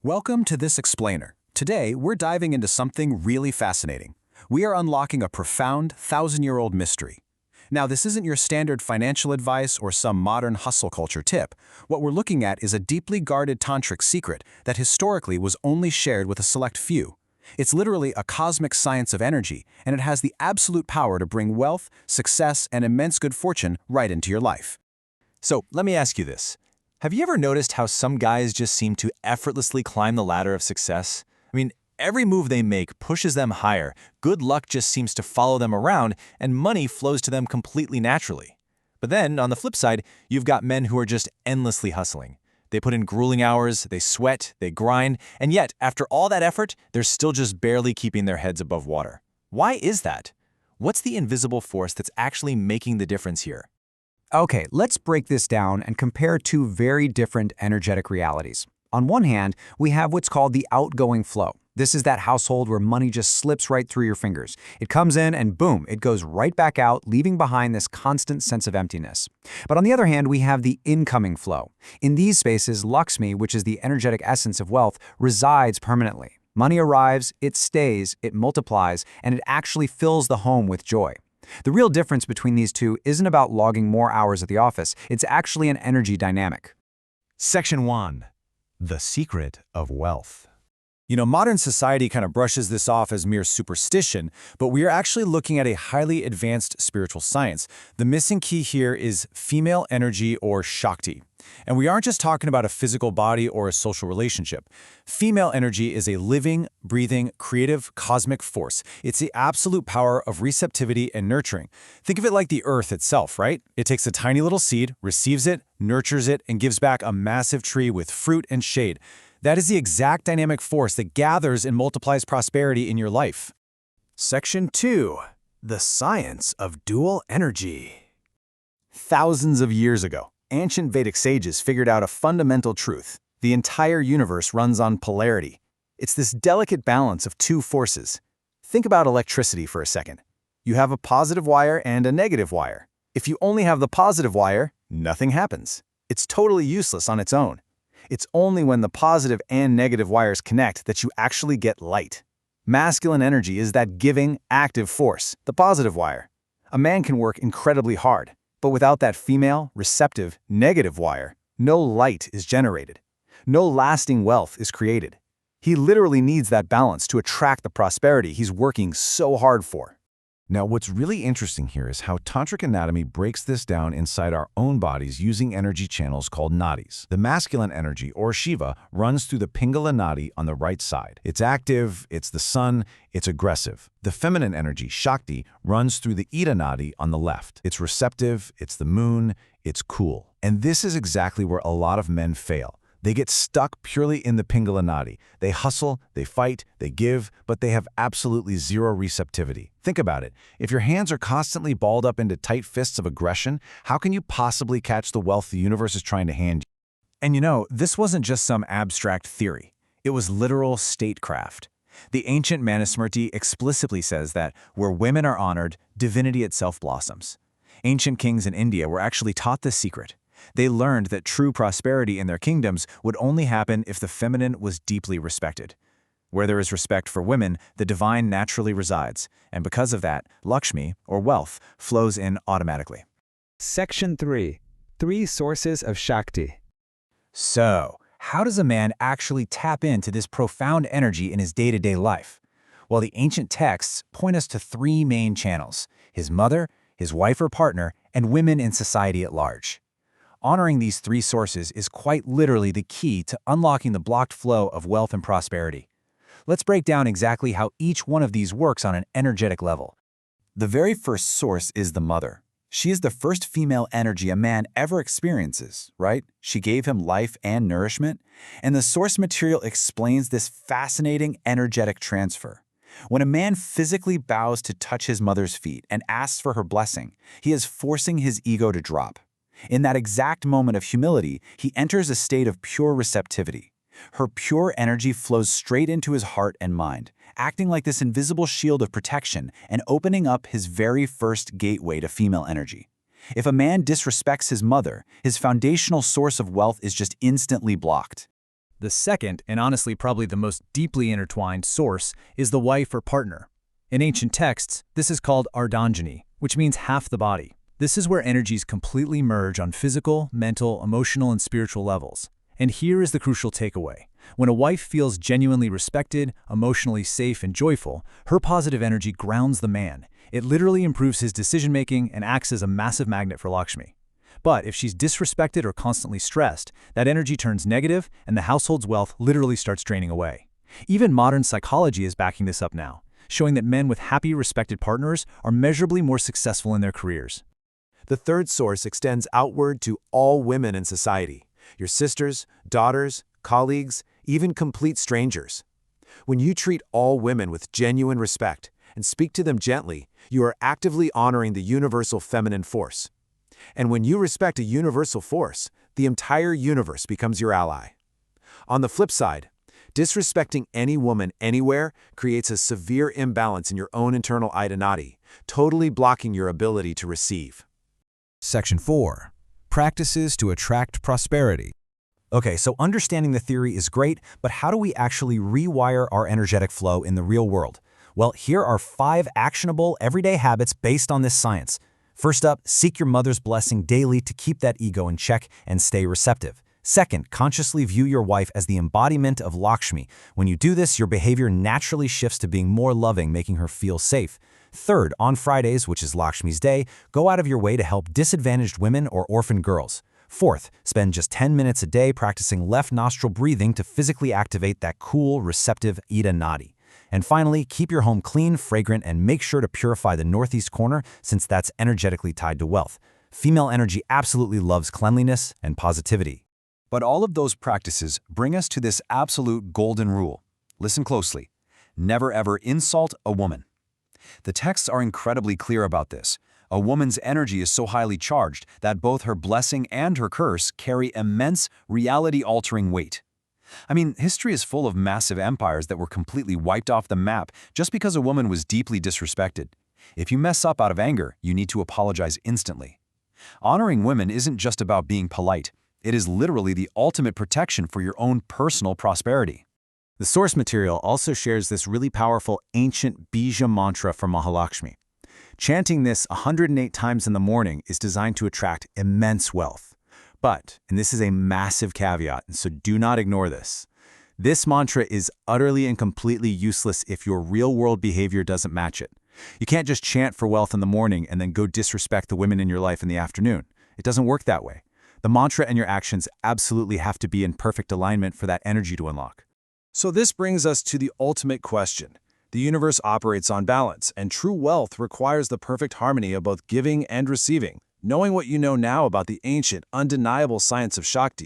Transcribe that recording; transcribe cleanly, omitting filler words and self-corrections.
Welcome to this explainer. Today, we're diving into something really fascinating. We are unlocking a profound, thousand-year-old mystery. Now, this isn't your standard financial advice or some modern hustle culture tip. What we're looking at is a deeply guarded tantric secret that historically was only shared with a select few. It's literally a cosmic science of energy, and it has the absolute power to bring wealth, success, and immense good fortune right into your life. So let me ask you this. Have you ever noticed how some guys just seem to effortlessly climb the ladder of success? Every move they make pushes them higher, good luck just seems to follow them around, and money flows to them completely naturally. But then, on the flip side, you've got men who are just endlessly hustling. They put in grueling hours, they sweat, they grind, and yet, after all that effort, they're still just barely keeping their heads above water. Why is that? What's the invisible force that's actually making the difference here? Okay, let's break this down and compare two very different energetic realities. On one hand, we have what's called the outgoing flow. This is that household where money just slips right through your fingers. It comes in and boom, it goes right back out, leaving behind this constant sense of emptiness. But on the other hand, we have the incoming flow. In these spaces, Lakshmi, which is the energetic essence of wealth, resides permanently. Money arrives, it stays, it multiplies, and it actually fills the home with joy. The real difference between these two isn't about logging more hours at the office, it's actually an energy dynamic. Section 1. The secret of wealth. Modern society kind of brushes this off as mere superstition, but we are actually looking at a highly advanced spiritual science. The missing key here is female energy or Shakti. And we aren't just talking about a physical body or a social relationship. Female energy is a living, breathing, creative, cosmic force. It's the absolute power of receptivity and nurturing. Think of it like the earth itself, right? It takes a tiny little seed, receives it, nurtures it, and gives back a massive tree with fruit and shade. That is the exact dynamic force that gathers and multiplies prosperity in your life. Section 2. The science of dual energy. Thousands of years ago, ancient Vedic sages figured out a fundamental truth. The entire universe runs on polarity. It's this delicate balance of two forces. Think about electricity for a second. You have a positive wire and a negative wire. If you only have the positive wire, nothing happens. It's totally useless on its own. It's only when the positive and negative wires connect that you actually get light. Masculine energy is that giving, active force, the positive wire. A man can work incredibly hard, but without that female, receptive, negative wire, no light is generated. No lasting wealth is created. He literally needs that balance to attract the prosperity he's working so hard for. Now, what's really interesting here is how tantric anatomy breaks this down inside our own bodies using energy channels called nadis. The masculine energy, or Shiva, runs through the Pingala nadi on the right side. It's active, it's the sun, it's aggressive. The feminine energy, Shakti, runs through the Ida nadi on the left. It's receptive, it's the moon, it's cool. And this is exactly where a lot of men fail. They get stuck purely in the Pingala nadi. They hustle, they fight, they give, but they have absolutely zero receptivity. Think about it. If your hands are constantly balled up into tight fists of aggression, how can you possibly catch the wealth the universe is trying to hand you? And this wasn't just some abstract theory. It was literal statecraft. The ancient Manusmriti explicitly says that where women are honored, divinity itself blossoms. Ancient kings in India were actually taught this secret. They learned that true prosperity in their kingdoms would only happen if the feminine was deeply respected. Where there is respect for women, the divine naturally resides, and because of that, Lakshmi, or wealth, flows in automatically. Section 3. 3 sources of Shakti. So, how does a man actually tap into this profound energy in his day-to-day life? Well, the ancient texts point us to 3 main channels: his mother, his wife or partner, and women in society at large. Honoring these 3 sources is quite literally the key to unlocking the blocked flow of wealth and prosperity. Let's break down exactly how each one of these works on an energetic level. The very first source is the mother. She is the first female energy a man ever experiences, right? She gave him life and nourishment, and the source material explains this fascinating energetic transfer. When a man physically bows to touch his mother's feet and asks for her blessing, he is forcing his ego to drop. In that exact moment of humility, he enters a state of pure receptivity. Her pure energy flows straight into his heart and mind, acting like this invisible shield of protection and opening up his very first gateway to female energy. If a man disrespects his mother, his foundational source of wealth is just instantly blocked. The second, and honestly probably the most deeply intertwined source, is the wife or partner. In ancient texts, this is called ardangini, which means half the body. This is where energies completely merge on physical, mental, emotional, and spiritual levels. And here is the crucial takeaway. When a wife feels genuinely respected, emotionally safe, and joyful, her positive energy grounds the man. It literally improves his decision-making and acts as a massive magnet for Lakshmi. But if she's disrespected or constantly stressed, that energy turns negative and the household's wealth literally starts draining away. Even modern psychology is backing this up now, showing that men with happy, respected partners are measurably more successful in their careers. The third source extends outward to all women in society, your sisters, daughters, colleagues, even complete strangers. When you treat all women with genuine respect and speak to them gently, you are actively honoring the universal feminine force. And when you respect a universal force, the entire universe becomes your ally. On the flip side, disrespecting any woman anywhere creates a severe imbalance in your own internal Ida Nadi, totally blocking your ability to receive. Section 4. Practices to attract prosperity. Okay, so understanding the theory is great, but how do we actually rewire our energetic flow in the real world? Well, here are 5 actionable, everyday habits based on this science. First up, seek your mother's blessing daily to keep that ego in check and stay receptive. Second, consciously view your wife as the embodiment of Lakshmi. When you do this, your behavior naturally shifts to being more loving, making her feel safe. Third, on Fridays, which is Lakshmi's day, go out of your way to help disadvantaged women or orphan girls. Fourth, spend just 10 minutes a day practicing left nostril breathing to physically activate that cool, receptive Ida Nadi. And finally, keep your home clean, fragrant, and make sure to purify the northeast corner since that's energetically tied to wealth. Female energy absolutely loves cleanliness and positivity. But all of those practices bring us to this absolute golden rule. Listen closely. Never ever insult a woman. The texts are incredibly clear about this. A woman's energy is so highly charged that both her blessing and her curse carry immense, reality-altering weight. I mean, history is full of massive empires that were completely wiped off the map just because a woman was deeply disrespected. If you mess up out of anger, you need to apologize instantly. Honoring women isn't just about being polite. It is literally the ultimate protection for your own personal prosperity. The source material also shares this really powerful ancient Bija mantra from Mahalakshmi. Chanting this 108 times in the morning is designed to attract immense wealth. But, and this is a massive caveat, so do not ignore this, this mantra is utterly and completely useless if your real-world behavior doesn't match it. You can't just chant for wealth in the morning and then go disrespect the women in your life in the afternoon. It doesn't work that way. The mantra and your actions absolutely have to be in perfect alignment for that energy to unlock. So this brings us to the ultimate question. The universe operates on balance, and true wealth requires the perfect harmony of both giving and receiving. Knowing what you know now about the ancient, undeniable science of Shakti,